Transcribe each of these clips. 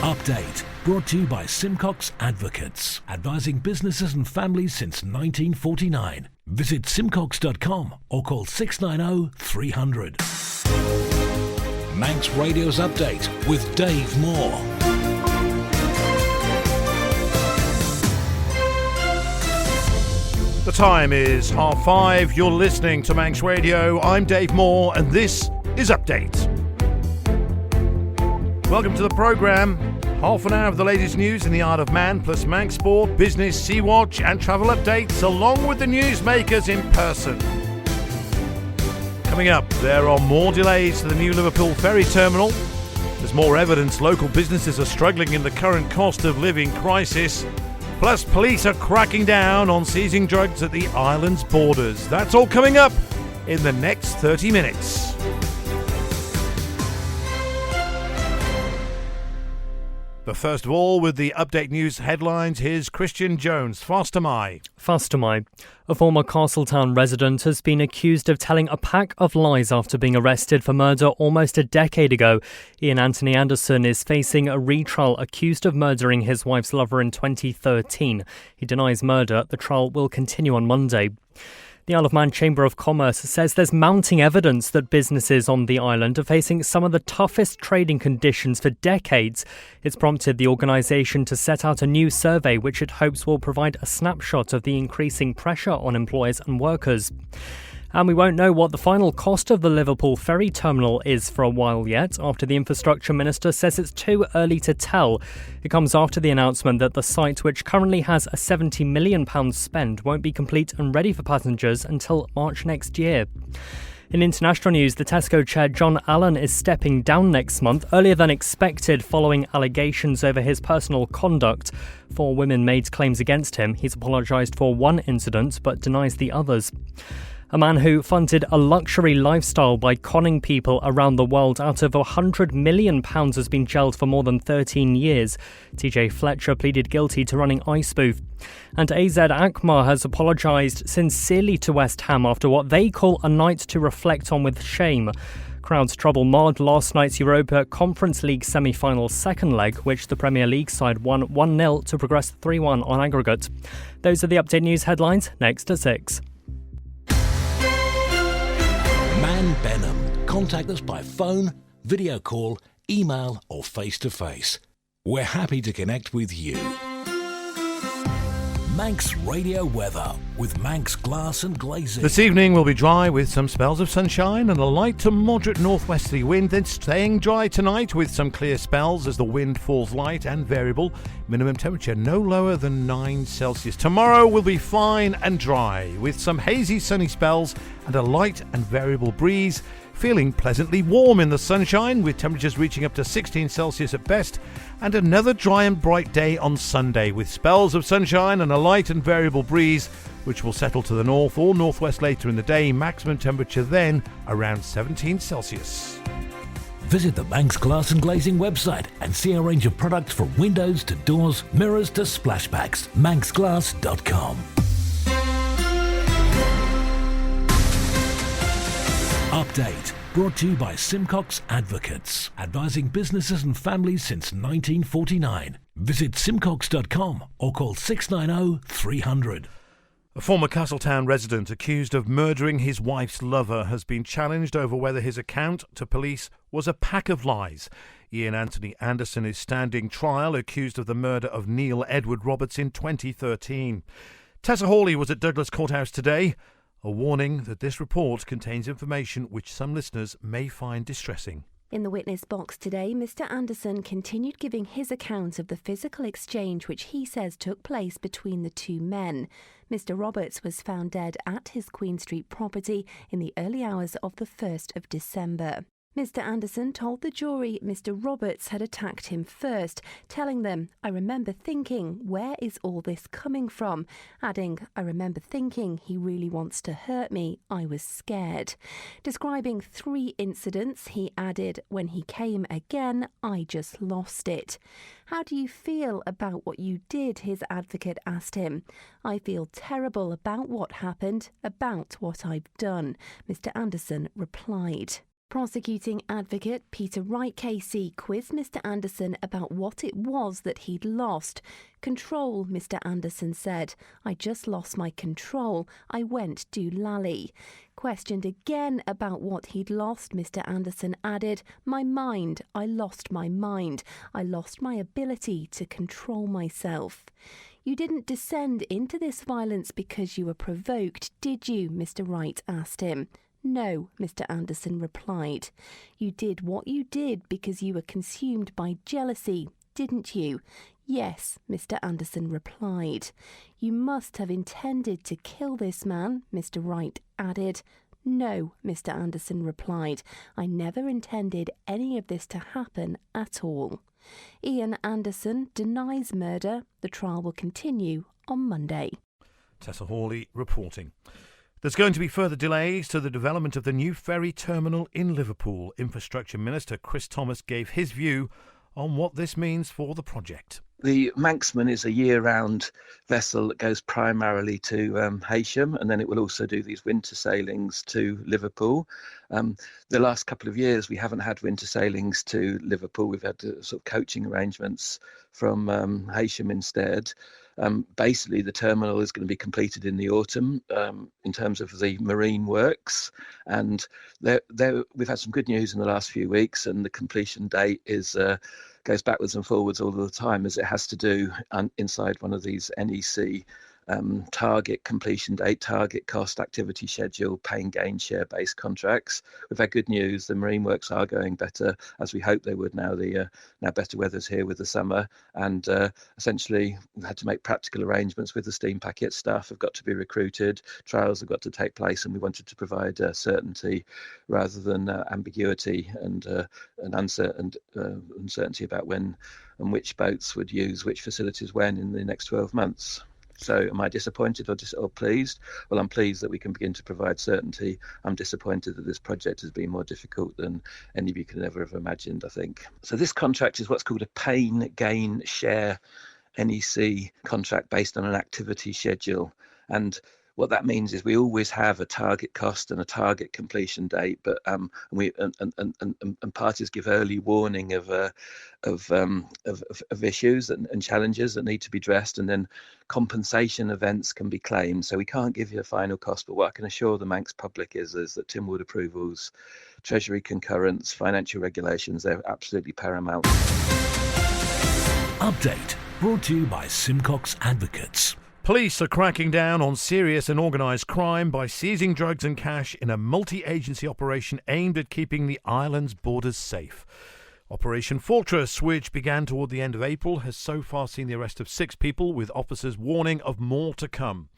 Update, brought to you by Simcox Advocates, advising businesses and families since 1949. Visit simcox.com or call 690 300. Manx Radio's Update with Dave Moore. The time is 5:30. You're listening to Manx Radio. I'm Dave Moore and this is Update. Welcome to the programme. Half an hour of the latest news in the art of man, plus Manx Sport, business, Sea-Watch and travel updates, along with the newsmakers in person. Coming up, there are more delays to the new Liverpool ferry terminal. There's more evidence local businesses are struggling in the current cost of living crisis. Plus, police are cracking down on seizing drugs at the island's borders. That's all coming up in the next 30 minutes. But first of all, with the Update News headlines, here's Christian Jones. Faster my. A former Castletown resident has been accused of telling a pack of lies after being arrested for murder almost a decade ago. Ian Anthony Anderson is facing a retrial accused of murdering his wife's lover in 2013. He denies murder. The trial will continue on Monday. The Isle of Man Chamber of Commerce says there's mounting evidence that businesses on the island are facing some of the toughest trading conditions for decades. It's prompted the organisation to set out a new survey which it hopes will provide a snapshot of the increasing pressure on employers and workers. And we won't know what the final cost of the Liverpool ferry terminal is for a while yet, after the Infrastructure Minister says it's too early to tell. It comes after the announcement that the site, which currently has a £70 million spend, won't be complete and ready for passengers until March next year. In international news, the Tesco chair John Allen is stepping down next month, earlier than expected, following allegations over his personal conduct. 4 women made claims against him. He's apologised for one incident but denies the others. A man who funded a luxury lifestyle by conning people around the world out of £100 million has been jailed for more than 13 years. TJ Fletcher pleaded guilty to running iSpoof. And AZ Alkmaar has apologised sincerely to West Ham after what they call a night to reflect on with shame. Crowds trouble marred last night's Europa Conference League semi-final second leg, which the Premier League side won 1-0 to progress 3-1 on aggregate. Those are the Update News headlines. Next at 6. Man Benham. Contact us by phone, video call, email or face-to-face. We're happy to connect with you. Manx Radio Weather with Manx Glass and Glazing. This evening will be dry with some spells of sunshine and a light to moderate northwesterly wind, then staying dry tonight with some clear spells as the wind falls light and variable. Minimum temperature no lower than 9 Celsius. Tomorrow will be fine and dry with some hazy sunny spells and a light and variable breeze. Feeling pleasantly warm in the sunshine with temperatures reaching up to 16 Celsius at best, and another dry and bright day on Sunday with spells of sunshine and a light and variable breeze which will settle to the north or northwest later in the day. Maximum temperature then around 17 Celsius. Visit the Manx Glass and Glazing website and see a range of products from windows to doors, mirrors to splashbacks. manxglass.com. Update, brought to you by Simcox Advocates, advising businesses and families since 1949. Visit simcox.com or call 690 300. A former Castletown resident accused of murdering his wife's lover has been challenged over whether his account to police was a pack of lies. Ian Anthony Anderson is standing trial, accused of the murder of Neil Edward Roberts in 2013. Tessa Hawley was at Douglas Courthouse today. A warning that this report contains information which some listeners may find distressing. In the witness box today, Mr. Anderson continued giving his account of the physical exchange which he says took place between the two men. Mr. Roberts was found dead at his Queen Street property in the early hours of the 1st of December. Mr. Anderson told the jury Mr. Roberts had attacked him first, telling them, "I remember thinking, where is all this coming from?" Adding, "I remember thinking he really wants to hurt me. I was scared." Describing 3 incidents, he added, "When he came again, I just lost it." "How do you feel about what you did?" his advocate asked him. "I feel terrible about what happened, about what I've done," Mr. Anderson replied. Prosecuting advocate Peter Wright KC quizzed Mr Anderson about what it was that he'd lost. Control, Mr Anderson said. I just lost my control. I went doolally. Questioned again about what he'd lost, Mr Anderson added, my mind. I lost my mind. I lost my ability to control myself. You didn't descend into this violence because you were provoked, did you? Mr Wright asked him. No, Mr Anderson replied. You did what you did because you were consumed by jealousy, didn't you? Yes, Mr Anderson replied. You must have intended to kill this man, Mr Wright added. No, Mr Anderson replied. I never intended any of this to happen at all. Ian Anderson denies murder. The trial will continue on Monday. Tessa Hawley reporting. There's going to be further delays to the development of the new ferry terminal in Liverpool. Infrastructure Minister Chris Thomas gave his view on what this means for the project. The Manxman is a year-round vessel that goes primarily to Heysham, and then it will also do these winter sailings to Liverpool. The last couple of years, we haven't had winter sailings to Liverpool. We've had sort of coaching arrangements from Heysham instead. Basically, the terminal is going to be completed in the autumn in terms of the marine works. And we've had some good news in the last few weeks, and the completion date goes backwards and forwards all the time, as it has to do inside one of these NEC target completion date, target cost, activity schedule, pay and gain share-based contracts. We've had good news. The marine works are going better, as we hoped they would now. Now better weather's here with the summer, and essentially we've had to make practical arrangements with the steam packet. Staff have got to be recruited, trials have got to take place, and we wanted to provide certainty rather than ambiguity and uncertainty about when and which boats would use which facilities when in the next 12 months. So am I disappointed or pleased? Well, I'm pleased that we can begin to provide certainty. I'm disappointed that this project has been more difficult than any of you could ever have imagined, I think. So this contract is what's called a pay and gain share NEC contract based on an activity schedule. And what that means is we always have a target cost and a target completion date, but parties give early warning of issues and challenges that need to be addressed, and then compensation events can be claimed. So we can't give you a final cost, but what I can assure the Manx public is that Timwood approvals, Treasury concurrence, financial regulations, they're absolutely paramount. Update brought to you by Simcox Advocates. Police are cracking down on serious and organised crime by seizing drugs and cash in a multi-agency operation aimed at keeping the island's borders safe. Operation Fortress, which began toward the end of April, has so far seen the arrest of 6 people, with officers warning of more to come.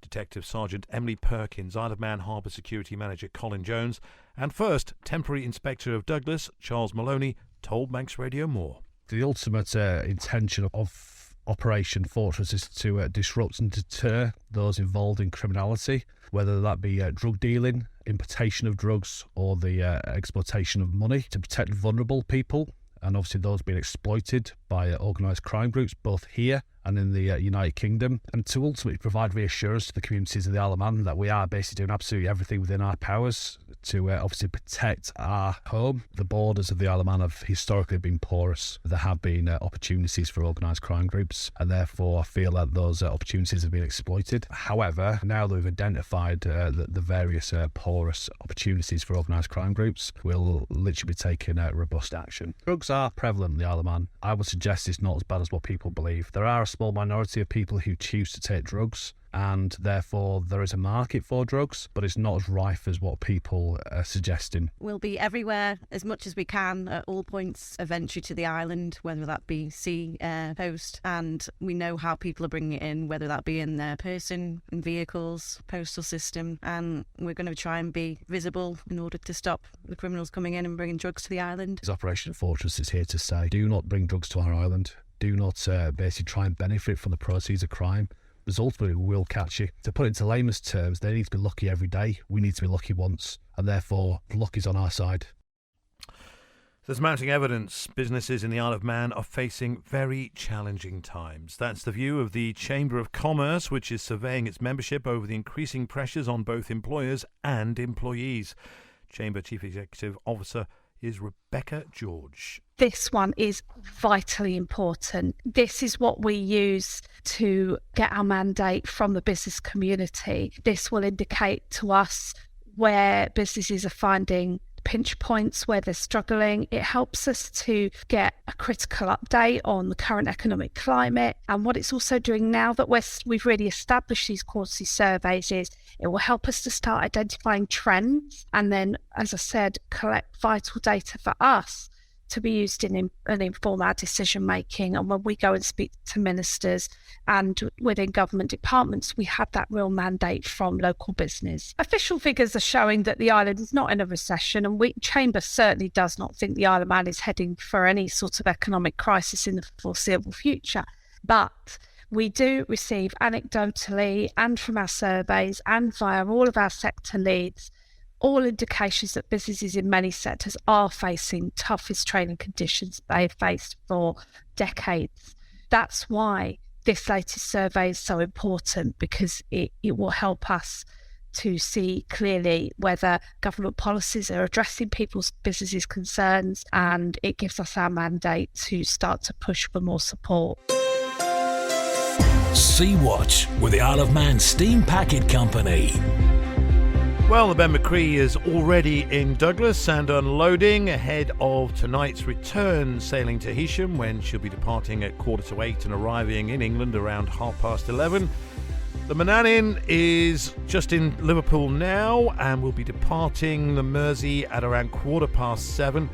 Detective Sergeant Emily Perkins, Isle of Man Harbour Security Manager Colin Jones, and First Temporary Inspector of Douglas, Charles Maloney, told Manx Radio more. The ultimate intention of Operation Fortress is to disrupt and deter those involved in criminality, whether that be drug dealing, importation of drugs, or the exploitation of money, to protect vulnerable people and obviously those being exploited by organised crime groups, both here and in the United Kingdom, and to ultimately provide reassurance to the communities of the Isle of Man that we are basically doing absolutely everything within our powers to obviously protect our home. The borders of the Isle of Man have historically been porous. There have been opportunities for organised crime groups, and therefore I feel that those opportunities have been exploited. However, now that we've identified the various porous opportunities for organised crime groups, we'll literally be taking robust action. Drugs are prevalent in the Isle of Man. I would suggest it's not as bad as what people believe. There are a small minority of people who choose to take drugs, and therefore there is a market for drugs, but it's not as rife as what people are suggesting. We'll be everywhere as much as we can at all points of entry to the island, whether that be sea, air, coast, and we know how people are bringing it in, whether that be in their person, in vehicles, postal system, and we're going to try and be visible in order to stop the criminals coming in and bringing drugs to the island. This Operation Fortress is here to say, do not bring drugs to our island. Do not basically try and benefit from the proceeds of crime. Because ultimately we will catch you. To put it into layman's terms, they need to be lucky every day. We need to be lucky once, and therefore luck is on our side. There's mounting evidence businesses in the Isle of Man are facing very challenging times. That's the view of the Chamber of Commerce, which is surveying its membership over the increasing pressures on both employers and employees. Chamber Chief Executive Officer is Rebecca George. This one is vitally important. This is what we use to get our mandate from the business community. This will indicate to us where businesses are finding pinch points, where they're struggling. It helps us to get a critical update on the current economic climate. And what it's also doing now that we've really established these quality surveys is it will help us to start identifying trends and then, as I said, collect vital data for us to be used in and inform our decision making. And when we go and speak to ministers and within government departments, we have that real mandate from local business. Official figures are showing that the island is not in a recession, and Chamber certainly does not think the Isle of Man is heading for any sort of economic crisis in the foreseeable future. But we do receive anecdotally and from our surveys and via all of our sector leads all indications that businesses in many sectors are facing toughest trading conditions they have faced for decades. That's why this latest survey is so important, because it will help us to see clearly whether government policies are addressing people's businesses' concerns, and it gives us our mandate to start to push for more support. Sea Watch with the Isle of Man Steam Packet Company. Well, the Ben McCree is already in Douglas and unloading ahead of tonight's return sailing to Heysham, when she'll be departing at 7:45 and arriving in England around 11:30. The Manannan is just in Liverpool now and will be departing the Mersey at around 7:15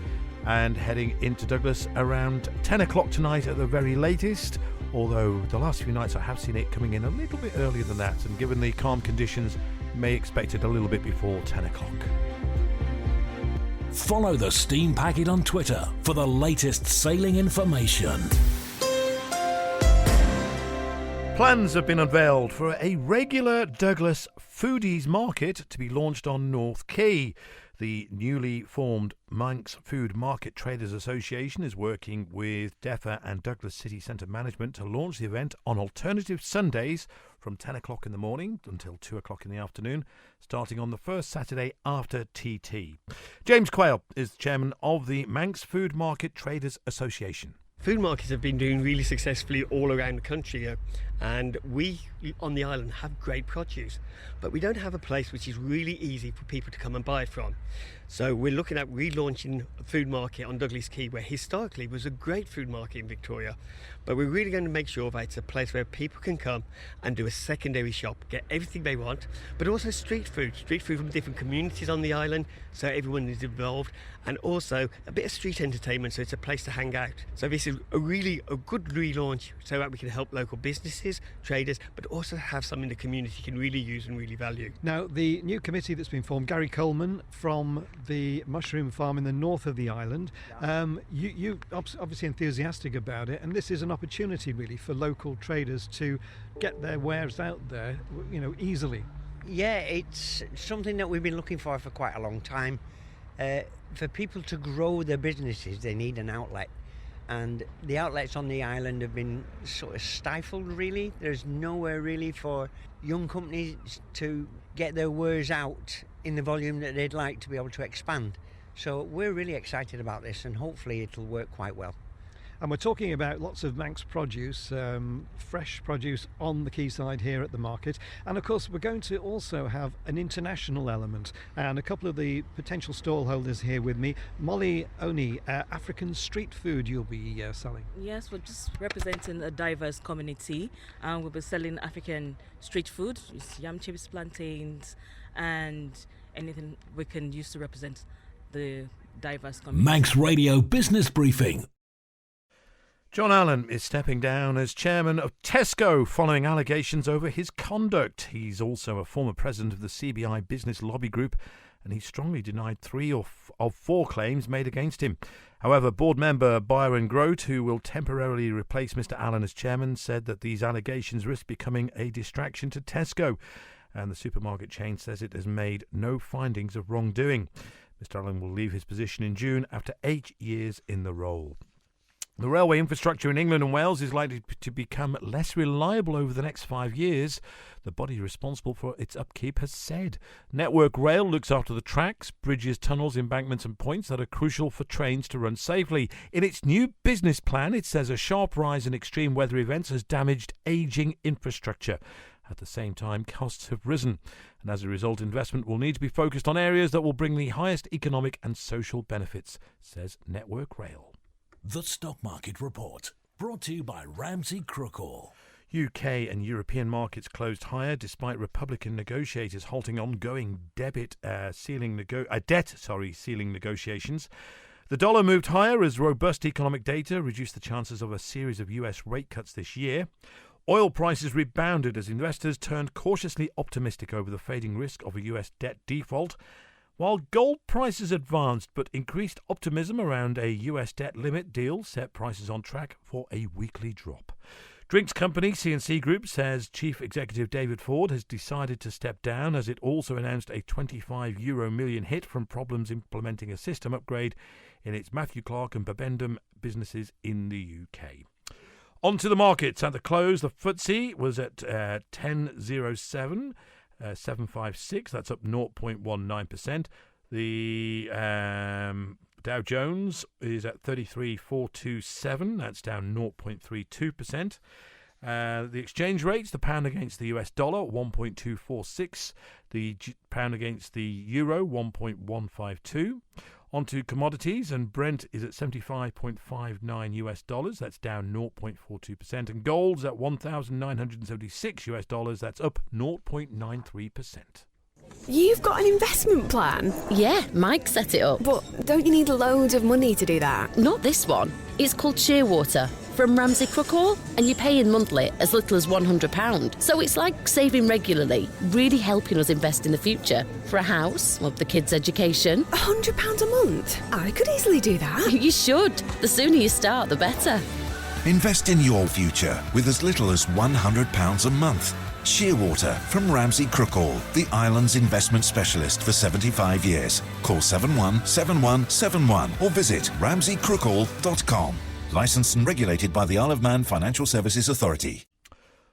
and heading into Douglas around 10 o'clock tonight at the very latest. Although the last few nights I have seen it coming in a little bit earlier than that, and given the calm conditions, may expect it a little bit before 10 o'clock. Follow the Steam Packet on Twitter for the latest sailing information. Plans have been unveiled for a regular Douglas foodies market to be launched on North Quay. The newly formed Manx Food Market Traders Association is working with DEFA and Douglas City Centre Management to launch the event on alternative Sundays from 10 o'clock in the morning until 2 o'clock in the afternoon, starting on the first Saturday after TT. James Quayle is chairman of the Manx Food Market Traders Association. Food markets have been doing really successfully all around the country, and we on the island have great produce, but we don't have a place which is really easy for people to come and buy from. So we're looking at relaunching a food market on Douglas Quay, where historically was a great food market in Victoria, but we're really going to make sure that it's a place where people can come and do a secondary shop, get everything they want, but also street food from different communities on the island, so everyone is involved, and also a bit of street entertainment, so it's a place to hang out. So this is a good relaunch so that we can help local businesses, traders, but also have something the community can really use and really value. Now, the new committee that's been formed, Gary Coleman from the mushroom farm in the north of the island, you obviously enthusiastic about it, and this is an opportunity really for local traders to get their wares out there, easily. Yeah, it's something that we've been looking for quite a long time. For people to grow their businesses, they need an outlet. And the outlets on the island have been sort of stifled, really. There's nowhere really for young companies to get their wares out in the volume that they'd like to be able to expand. So we're really excited about this, and hopefully it'll work quite well. And we're talking about lots of Manx produce, fresh produce on the quayside here at the market. And of course, we're going to also have an international element. And a couple of the potential stallholders here with me. Molly Oni, African street food you'll be selling. Yes, we're just representing a diverse community. And we'll be selling African street food, yam chips, plantains, and anything we can use to represent the diverse community. Manx Radio Business Briefing. John Allen is stepping down as chairman of Tesco following allegations over his conduct. He's also a former president of the CBI Business Lobby Group, and he strongly denied 3 of 4 claims made against him. However, board member Byron Grote, who will temporarily replace Mr. Allen as chairman, said that these allegations risk becoming a distraction to Tesco, and the supermarket chain says it has made no findings of wrongdoing. Mr. Allen will leave his position in June after 8 years in the role. The railway infrastructure in England and Wales is likely to become less reliable over the next 5 years, the body responsible for its upkeep has said. Network Rail looks after the tracks, bridges, tunnels, embankments and points that are crucial for trains to run safely. In its new business plan, it says a sharp rise in extreme weather events has damaged ageing infrastructure. At the same time, costs have risen, and as a result, investment will need to be focused on areas that will bring the highest economic and social benefits, says Network Rail. The Stock Market Report, brought to you by Ramsey Crookall. UK and European markets closed higher despite Republican negotiators halting ongoing debt ceiling negotiations. The dollar moved higher as robust economic data reduced the chances of a series of US rate cuts this year. Oil prices rebounded as investors turned cautiously optimistic over the fading risk of a US debt default, while gold prices advanced, but increased optimism around a US debt limit deal set prices on track for a weekly drop. Drinks company C&C Group says Chief Executive David Ford has decided to step down as it also announced a €25 million hit from problems implementing a system upgrade in its Matthew Clark and Bibendum businesses in the UK. On to the markets. At the close, the FTSE was at 10.07. 756, that's up 0.19%. The Dow Jones is at 33,427, that's down 0.32%. The exchange rates, the pound against the US dollar, 1.246. The pound against the euro, 1.152. On to commodities, and Brent is at $75.59 US dollars, that's down 0.42%, and gold's at $1,976 US dollars, that's up 0.93%. You've got an investment plan? Yeah, Mike set it up. But don't you need loads of money to do that? Not this one. It's called Shearwater from Ramsey Crookall, and you pay in monthly as little as £100. So it's like saving regularly, really helping us invest in the future for a house or the kids' education. £100 a month? I could easily do that. You should. The sooner you start, the better. Invest in your future with as little as £100 a month. Shearwater from Ramsey Crookall, the island's investment specialist for 75 years. Call 717171 or visit ramseycrookall.com. Licensed and regulated by the Isle of Man Financial Services Authority.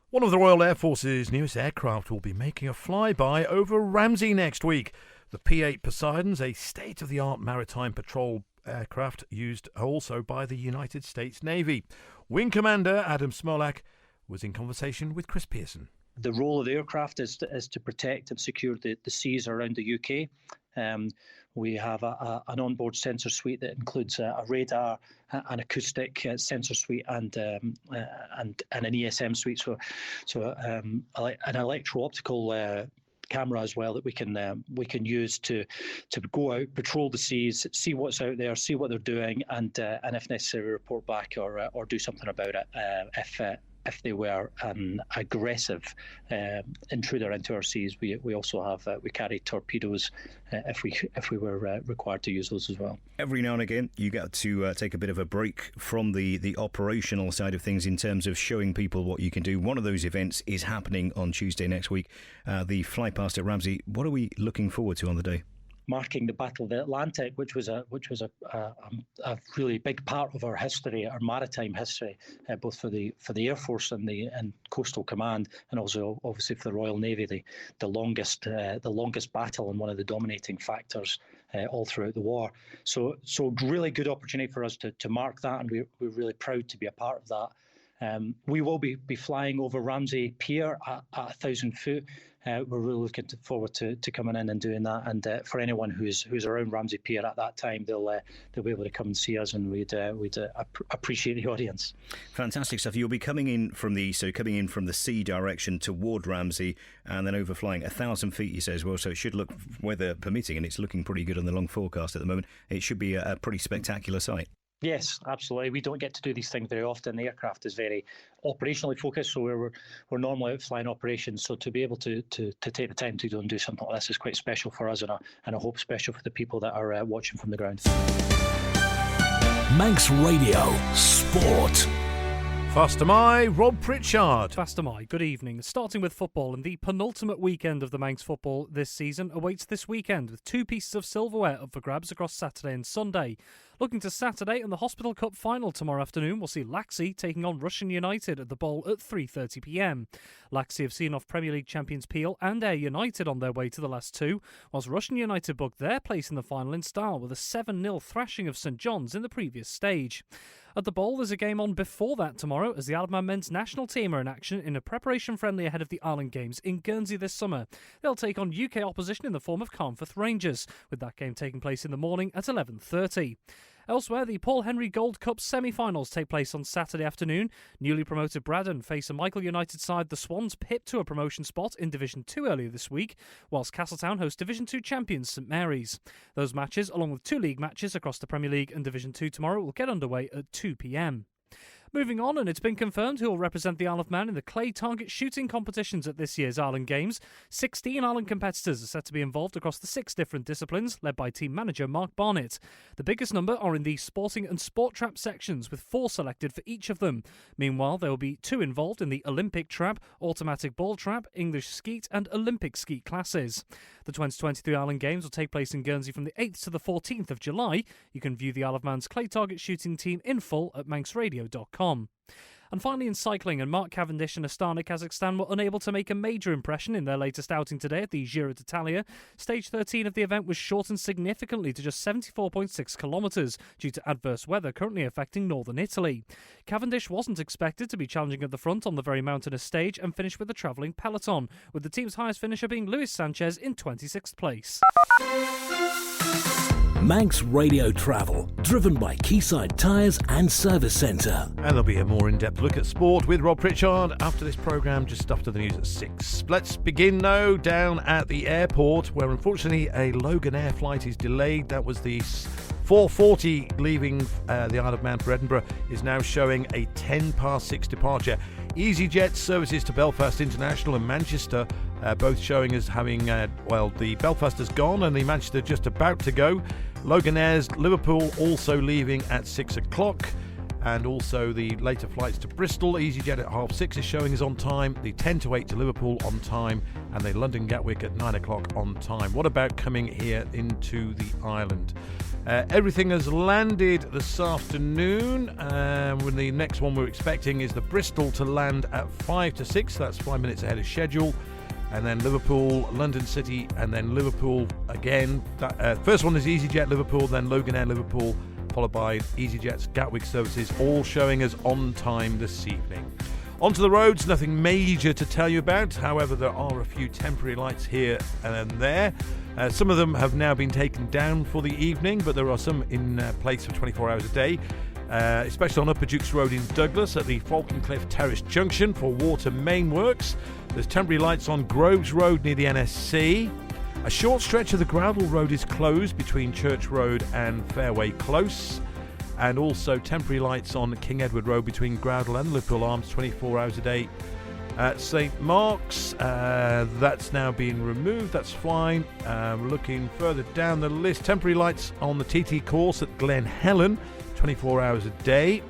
One of the Royal Air Force's newest aircraft will be making a flyby over Ramsey next week. The P-8 Poseidon's a state-of-the-art maritime patrol aircraft used also by the United States Navy. Wing Commander Adam Smolak was in conversation with Chris Pearson. The role of the aircraft is to protect and secure the seas around the UK. We have an onboard sensor suite that includes a radar, an acoustic sensor suite, and an ESM suite. So an electro-optical camera as well that we can use to go out, patrol the seas, see what's out there, see what they're doing, and if necessary report back or do something about it if they were an aggressive intruder into our seas. We also have we carry torpedoes if we were required to use those as well. Every now and again, you get to take a bit of a break from the operational side of things in terms of showing people what you can do. One of those events is happening on Tuesday next week, the Fly Past at Ramsey. What are we looking forward to on the day? Marking the Battle of the Atlantic, which was a really big part of our history, our maritime history, both for the Air Force and Coastal Command, and also obviously for the Royal Navy, the longest battle and one of the dominating factors all throughout the war. So really good opportunity for us to mark that, and we're really proud to be a part of that. We will be flying over Ramsey Pier at 1,000 foot. We're really looking forward to coming in and doing that. And for anyone who's around Ramsey Pier at that time, they'll be able to come and see us, and we'd appreciate the audience. Fantastic stuff. You'll be coming in from the sea direction toward Ramsey, and then overflying 1,000 feet. You say as well, so it should look, weather permitting, and it's looking pretty good on the long forecast at the moment. It should be a pretty spectacular sight. Yes, absolutely. We don't get to do these things very often. The aircraft is very operationally focused, so we're normally out flying operations. So to be able to take the time to go and do something like this is quite special for us, and I hope special for the people that are watching from the ground. Manx Radio Sport. Faster My, Rob Pritchard. Faster My, good evening. Starting with football, and the penultimate weekend of the Manx football this season awaits this weekend, with two pieces of silverware up for grabs across Saturday and Sunday. Looking to Saturday and the Hospital Cup final tomorrow afternoon, we'll see Laxey taking on Russian United at the Bowl at 3:30pm. Laxey have seen off Premier League champions Peel and Ayr United on their way to the last two, whilst Russian United booked their place in the final in style with a 7-0 thrashing of St John's in the previous stage. At the Bowl, there's a game on before that tomorrow as the Isle of Man men's national team are in action in a preparation friendly ahead of the Island Games in Guernsey this summer. They'll take on UK opposition in the form of Carnforth Rangers, with that game taking place in the morning at 11:30. Elsewhere, the Paul Henry Gold Cup semi-finals take place on Saturday afternoon. Newly promoted Braddon face a Michael United side the Swans pipped to a promotion spot in Division 2 earlier this week, whilst Castletown host Division 2 champions St Mary's. Those matches, along with 2 league matches across the Premier League and Division 2 tomorrow, will get underway at 2pm. Moving on, and it's been confirmed who will represent the Isle of Man in the clay target shooting competitions at this year's Island Games. 16 Island competitors are set to be involved across the 6 different disciplines, led by team manager Mark Barnett. The biggest number are in the sporting and sport trap sections, with 4 selected for each of them. Meanwhile, there will be 2 involved in the Olympic trap, automatic ball trap, English skeet and Olympic skeet classes. The 2023 Island Games will take place in Guernsey from the 8th to the 14th of July. You can view the Isle of Man's clay target shooting team in full at manxradio.com. And finally in cycling, and Mark Cavendish and Astana Kazakhstan were unable to make a major impression in their latest outing today at the Giro d'Italia. Stage 13 of the event was shortened significantly to just 74.6 kilometres due to adverse weather currently affecting northern Italy. Cavendish wasn't expected to be challenging at the front on the very mountainous stage and finished with a travelling peloton, with the team's highest finisher being Luis Sanchez in 26th place. Manx Radio Travel, driven by Quayside Tyres and Service Centre. And there'll be a more in-depth look at sport with Rob Pritchard after this programme, just after the news at 6. Let's begin, though, down at the airport, where unfortunately a Logan Air flight is delayed. That was the 4:40 leaving the Isle of Man for Edinburgh, is now showing a 6:10 departure. EasyJet services to Belfast International and Manchester, both showing as having, the Belfast has gone and the Manchester just about to go. Logan Air's Liverpool also leaving at 6 o'clock. And also the later flights to Bristol. EasyJet at 6:30 is showing as on time. The 10 to 8 to Liverpool on time. And the London Gatwick at 9 o'clock on time. What about coming here into the island? Everything has landed this afternoon. When the next one we're expecting is the Bristol to land at 5 to 6. That's 5 minutes ahead of schedule. And then Liverpool, London City, and then Liverpool again. First one is EasyJet Liverpool, then Logan Air Liverpool, followed by EasyJet's Gatwick services, all showing us on time this evening. Onto the roads, nothing major to tell you about. However, there are a few temporary lights here and there. Some of them have now been taken down for the evening, but there are some in place for 24 hours a day. Especially on Upper Dukes Road in Douglas at the Falconcliff Terrace Junction for water main works. There's temporary lights on Groves Road near the NSC. A short stretch of the Groudle Road is closed between Church Road and Fairway Close. And also temporary lights on King Edward Road between Groudle and Liverpool Arms 24 hours a day. At St Mark's, that's now been removed, that's fine. Looking further down the list, temporary lights on the TT course at Glen Helen 24 hours a day.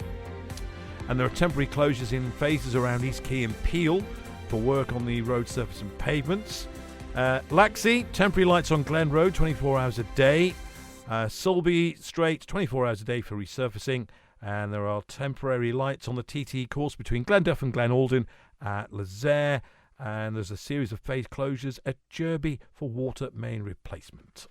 And there are temporary closures in phases around East Quay and Peel for work on the road surface and pavements. Laxey, temporary lights on Glen Road 24 hours a day. Sulby Strait 24 hours a day for resurfacing. And there are temporary lights on the TT course between Glenduff and Glen Alden at Lazaire. And there's a series of phase closures at Jerby for water main replacement.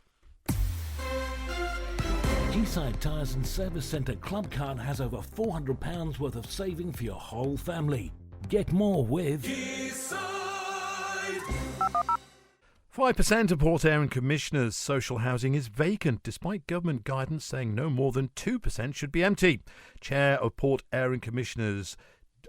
Quayside Tyres and Service Centre Club Card has over £400 worth of saving for your whole family. Get more with 5% of Port Erin Commissioners' social housing is vacant, despite government guidance saying no more than 2% should be empty. Chair of Port Erin Commissioners,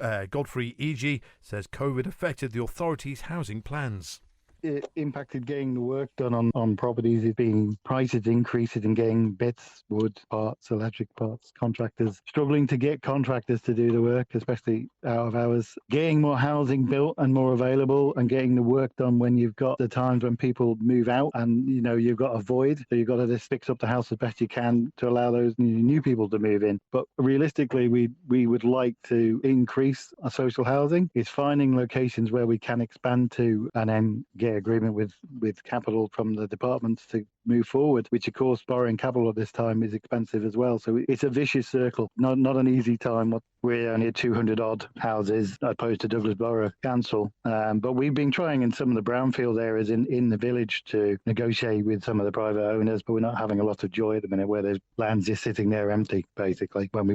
Godfrey Egie, says COVID affected the authority's housing plans. It impacted getting the work done on properties. It's been prices increasing and getting bits, wood parts, electric parts, contractors struggling to get contractors to do the work, especially out of hours. Getting more housing built and more available and getting the work done when you've got the times when people move out and, you've got a void. So you've got to just fix up the house as best you can to allow those new people to move in. But realistically, we would like to increase our social housing. It's finding locations where we can expand to and then get get agreement with capital from the departments to move forward, which of course borrowing capital at this time is expensive as well. So it's a vicious circle, not an easy time. We're only at 200 odd houses opposed to Douglas Borough Council, but we've been trying in some of the brownfield areas in the village to negotiate with some of the private owners, but we're not having a lot of joy at the minute where there's lands just sitting there empty, basically, when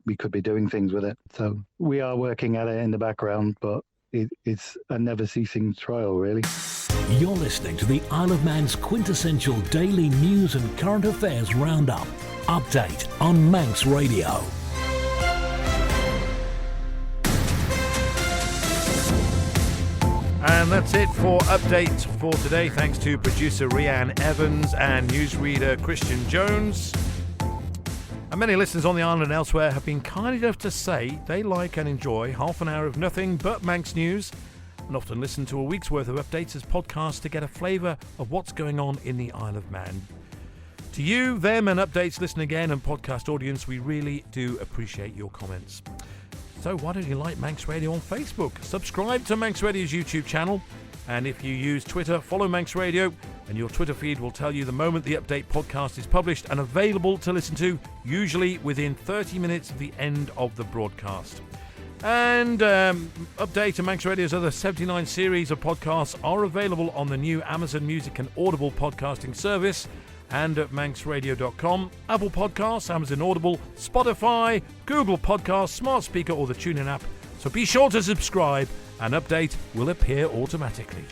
we could be doing things with it. So we are working at it in the background, but it's a never-ceasing trial, really. You're listening to the Isle of Man's quintessential daily news and current affairs roundup. Update on Manx Radio. And that's it for Update for today. Thanks to producer Rhiann Evans and newsreader Christian Jones. And many listeners on the island and elsewhere have been kind enough to say they like and enjoy half an hour of nothing but Manx news, and often listen to a week's worth of updates as podcasts to get a flavour of what's going on in the Isle of Man. To you, them and Updates Listen Again and podcast audience, we really do appreciate your comments. So why don't you like Manx Radio on Facebook? Subscribe to Manx Radio's YouTube channel, and if you use Twitter, follow Manx Radio, and your Twitter feed will tell you the moment the Update podcast is published and available to listen to, usually within 30 minutes of the end of the broadcast. And Update and Manx Radio's other 79 series of podcasts are available on the new Amazon Music and Audible podcasting service and at manxradio.com, Apple Podcasts, Amazon Audible, Spotify, Google Podcasts, Smart Speaker or the TuneIn app. So be sure to subscribe and Update will appear automatically.